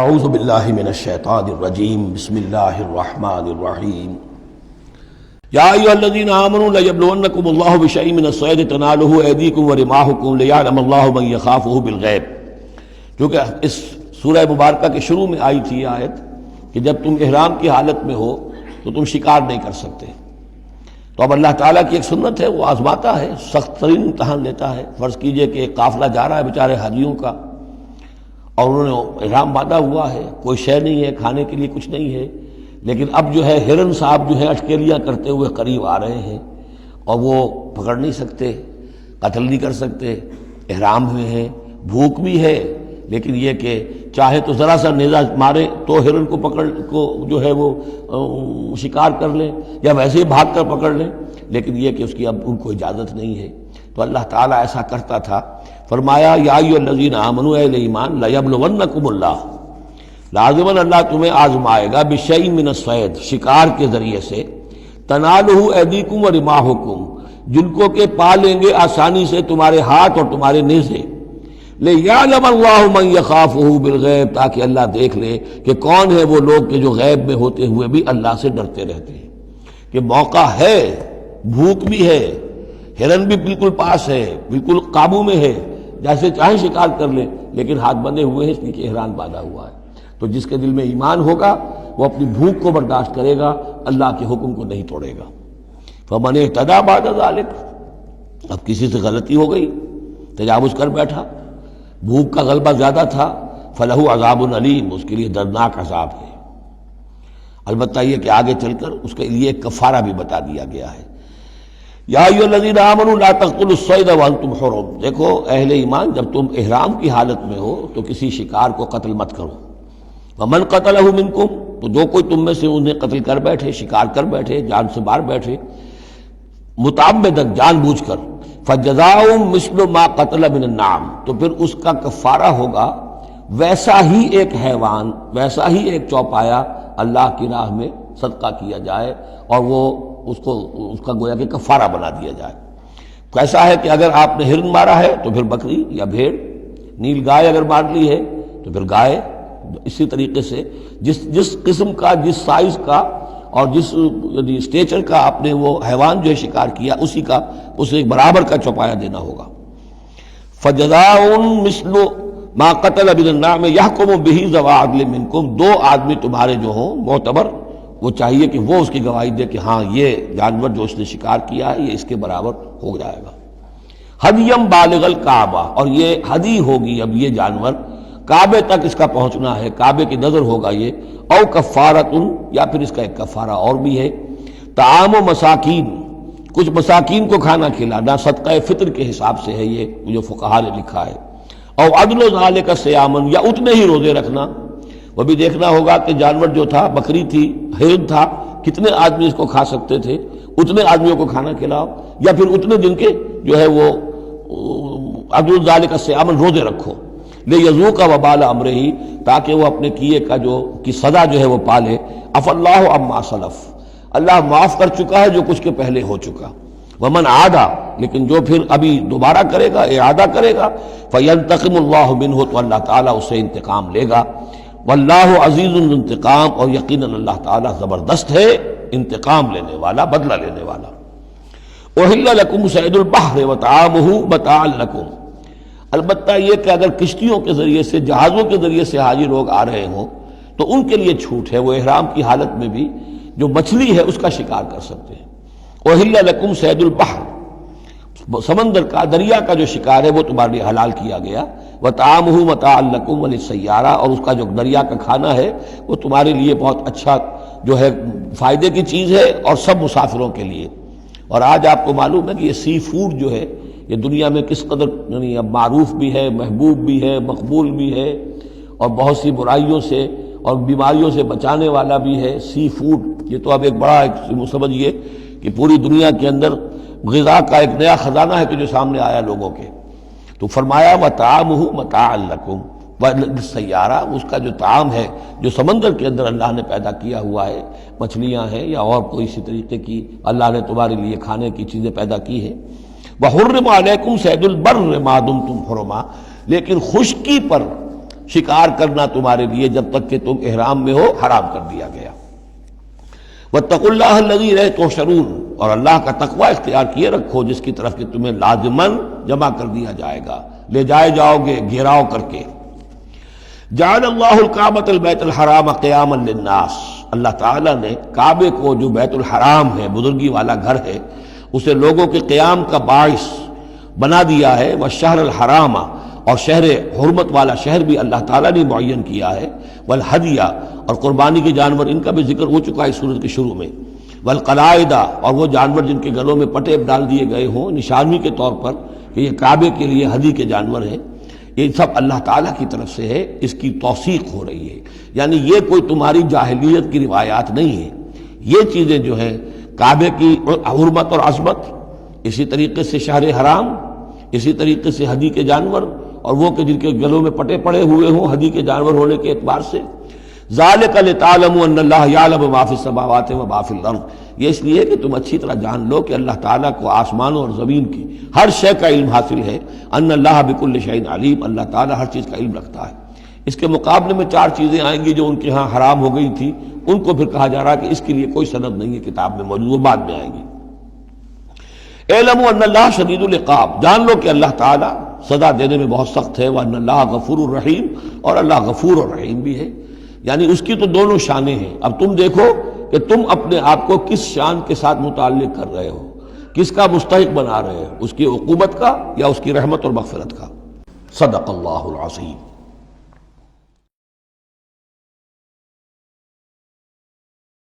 اعوذ باللہ من الشیطان الرجیم بسم اللہ الرحمن الرحیم یا ایھا الذین آمنوا لیبلونکم اللہ بشیء من الصید تنالہ ایدیکم ورماحکم لیعلم اللہ من یخافہ بالغیب، کیونکہ اس سورہ مبارکہ کے شروع میں آئی تھی یہ آیت کہ جب تم احرام کی حالت میں ہو تو تم شکار نہیں کر سکتے۔ تو اب اللہ تعالیٰ کی ایک سنت ہے، وہ آزماتا ہے، سخت ترین امتحان لیتا ہے۔ فرض کیجئے کہ ایک قافلہ جا رہا ہے بیچارے حاجیوں کا، اور انہوں نے احرام باندھا ہوا ہے، کوئی شے نہیں ہے، کھانے کے لیے کچھ نہیں ہے، لیکن اب جو ہے ہرن صاحب جو ہے اٹکیلیاں کرتے ہوئے قریب آ رہے ہیں، اور وہ پکڑ نہیں سکتے، قتل نہیں کر سکتے، احرام میں ہیں، بھوک بھی ہے، لیکن یہ کہ چاہے تو ذرا سا نیزہ مارے تو ہرن کو پکڑ کو جو ہے وہ شکار کر لیں، یا ویسے ہی بھاگ کر پکڑ لیں، لیکن یہ کہ اس کی اب ان کو اجازت نہیں ہے۔ تو اللہ تعالیٰ ایسا کرتا تھا۔ فرمایا یا ایھا الذین آمنوا، اہل ایمان، لیبلونکم اللہ، لازماً اللہ تمہیں آزمائے گا، بشیء من الصید، شکار کے ذریعے سے، تنالہ ایدیکم ورماحکم، جن کو کہ پا لیں گے آسانی سے تمہارے ہاتھ اور تمہارے نیزے، لیعلم اللہ من یخافہ بالغیب، تاکہ اللہ دیکھ لے کہ کون ہے وہ لوگ کہ جو غیب میں ہوتے ہوئے بھی اللہ سے ڈرتے رہتے ہیں، کہ موقع ہے، بھوک بھی ہے، ہرن بھی بالکل پاس ہے، بالکل قابو میں ہے، جیسے چاہے شکار کر لے، لیکن ہاتھ بندھے ہوئے ہیں اس لیے کہ احرام باندھا ہوا ہے۔ تو جس کے دل میں ایمان ہوگا وہ اپنی بھوک کو برداشت کرے گا، اللہ کے حکم کو نہیں توڑے گا۔ فمن اہتدی بعد ذلک، اب کسی سے غلطی ہو گئی، تجاوز کر بیٹھا، بھوک کا غلبہ زیادہ تھا، فلہ عذاب علیم، اس کے لیے دردناک عذاب ہے۔ البتہ یہ کہ آگے چل کر اس کے لیے ایک کفارہ بھی بتا دیا گیا ہے۔ یا ایھا الذین آمنوا لا تقتلوا الصید وانتم حرم، دیکھو اہل ایمان، جب تم احرام کی حالت میں ہو تو کسی شکار کو قتل مت کرو۔ ومن قتلہ منکم، تو جو کوئی تم میں سے انہیں قتل کر بیٹھے، شکار کر بیٹھے، جان سے مار بیٹھے، متعمداً، جان بوجھ کر، فجزاء مثل ما قتل من النعم، تو پھر اس کا کفارہ ہوگا ویسا ہی ایک حیوان، ویسا ہی ایک چوپایا اللہ کی راہ میں صدقہ کیا جائے، اور وہ اس کا گویا کہ کفارہ بنا دیا جائے۔ کیسا ہے کہ اگر آپ نے ہرن مارا ہے تو پھر بکری یا بھیڑ، نیل گائے اگر مار لی ہے تو پھر گائے، اسی طریقے سے جس قسم کا، جس سائز کا اور جس اسٹیچر کا آپ نے وہ حیوان جو ہے شکار کیا، اسی کا اسے ایک برابر کا چوپایا دینا ہوگا۔ فجزاء مثل ما قتل من النعم یحکم بہ ذوی عدل منکم، دو آدمی تمہارے جو ہوں معتبر، وہ چاہیے کہ وہ اس کی گواہی دے کہ ہاں یہ جانور جو اس نے شکار کیا ہے یہ اس کے برابر ہو جائے گا۔ ہدیم بالغ الکعبہ، اور یہ ہدی ہوگی اب یہ جانور، کعبے تک اس کا پہنچنا ہے، کعبے کی نظر ہوگا یہ، او کفارۃ، یا پھر اس کا ایک کفارہ اور بھی ہے، طعام مساکین، کچھ مساکین کو کھانا کھلانا، صدقہ فطر کے حساب سے ہے یہ جو فقہا نے لکھا ہے، او عدل ذالک صیامن، یا اتنے ہی روزے رکھنا۔ وہ بھی دیکھنا ہوگا کہ جانور جو تھا، بکری تھی، ہرن تھا، کتنے آدمی اس کو کھا سکتے تھے، اتنے آدمیوں کو کھانا کھلاؤ، یا پھر اتنے دن کے جو ہے وہ عدل ذالک صیامن، روزے رکھو، لیذوق وبال امرہ، تاکہ وہ اپنے کیے کا کی سزا جو ہے وہ پالے۔ عفا اللہ عما سلف، اللہ معاف کر چکا ہے جو کچھ کے پہلے ہو چکا۔ ومن عادا، لیکن جو پھر ابھی دوبارہ کرے گا، اعادہ کرے گا، فینتقم اللہ منہ، تو اللہ تعالیٰ اس سے انتقام لے گا۔ واللہ عزیز الانتقام، اور یقیناً اللہ تعالیٰ زبردست ہے، انتقام لینے والا، بدلہ لینے والا۔ احل لکم صید البحر وطعامہ متاعا لکم، البتہ یہ کہ اگر کشتیوں کے ذریعے سے، جہازوں کے ذریعے سے حاجی لوگ آ رہے ہوں تو ان کے لیے چھوٹ ہے، وہ احرام کی حالت میں بھی جو مچھلی ہے اس کا شکار کر سکتے ہیں۔ احل لکم صید البحر، سمندر کا، دریا کا جو شکار ہے وہ تمہارے لیے حلال کیا گیا، وطعامہ متاعا لکم وللسیارہ، اور اس کا جو دریا کا کھانا ہے وہ تمہارے لیے بہت اچھا جو ہے فائدے کی چیز ہے، اور سب مسافروں کے لیے۔ اور آج آپ کو معلوم ہے کہ یہ سی فوڈ جو ہے یہ دنیا میں کس قدر یعنی اب معروف بھی ہے، محبوب بھی ہے، مقبول بھی ہے، اور بہت سی برائیوں سے اور بیماریوں سے بچانے والا بھی ہے۔ سی فوڈ یہ تو اب ایک بڑا سمجھیے کہ پوری دنیا کے اندر غذا کا ایک نیا خزانہ ہے کہ جو سامنے آیا لوگوں کے۔ تو فرمایا وطعامہ متاعا لکم وللسیارہ، اس کا جو طعام ہے جو سمندر کے اندر اللہ نے پیدا کیا ہوا ہے، مچھلیاں ہیں یا اور کوئی اسی طریقے کی اللہ نے تمہارے لیے کھانے کی چیزیں پیدا کی ہیں۔ وحرم علیکم صید البر ما دمتم حرما، لیکن خشکی پر شکار کرنا تمہارے لیے جب تک کہ تم احرام میں ہو حرام کر دیا گیا۔ واتقوا اللہ الذی الیہ تحشرون، اور اللہ کا تقوی اختیار کیے رکھو جس کی طرف کہ تمہیں لازماً جمع کر دیا جائے گا، لے جائے جاؤ گے گھیراؤ کر کے۔ جعل اللہ الکعبۃ البیت الحرام قیاما للناس، اللہ تعالیٰ نے کعبے کو جو بیت الحرام ہے، بزرگی والا گھر ہے، اسے لوگوں کے قیام کا باعث بنا دیا ہے۔ والشہر الحرام، اور شہر حرمت والا شہر بھی اللہ تعالیٰ نے معین کیا ہے۔ والہدی، اور قربانی کے جانور، ان کا بھی ذکر ہو چکا ہے اس سورت کے شروع میں۔ والقلائد، اور وہ جانور جن کے گلوں میں پٹے ڈال دیے گئے ہوں نشانی کے طور پر کہ یہ کعبے کے لیے ہدی کے جانور ہیں، یہ سب اللہ تعالیٰ کی طرف سے ہے، اس کی توثیق ہو رہی ہے۔ یعنی یہ کوئی تمہاری جاہلیت کی روایات نہیں ہے، یہ چیزیں جو ہیں کعبے کی حرمت اور عظمت، اسی طریقے سے شہر حرام، اسی طریقے سے ہدی کے جانور، اور وہ کہ جن کے گلوں میں پٹے پڑے ہوئے ہوں ہدی کے جانور ہونے کے اعتبار سے۔ ذالک لتعلموا ان اللہ یعلم ما فی السماوات و ما فی الارض، یہ اس لیے کہ تم اچھی طرح جان لو کہ اللہ تعالیٰ کو آسمانوں اور زمین کی ہر شے کا علم حاصل ہے۔ ان اللہ بکل شیء علیم، اللہ تعالیٰ ہر چیز کا علم رکھتا ہے۔ اس کے مقابلے میں 4 چیزیں آئیں گی جو ان کے ہاں حرام ہو گئی تھی، ان کو پھر کہا جا رہا کہ اس کے لیے کوئی سند نہیں ہے کتاب میں موجود، وہ بعد میں آئیں گی۔ اعلموا ان اللہ شدید العقاب، جان لو کہ اللہ تعالیٰ سزا دینے میں بہت سخت ہے۔ وان اللہ غفور الرحیم، اور اللہ غفور اور رحیم بھی ہے، یعنی اس کی تو دونوں شانیں ہیں۔ اب تم دیکھو کہ تم اپنے آپ کو کس شان کے ساتھ متعلق کر رہے ہو، کس کا مستحق بنا رہے ہو، اس کی عقوبت کا یا اس کی رحمت اور مغفرت کا۔ صدق اللہ العظیم۔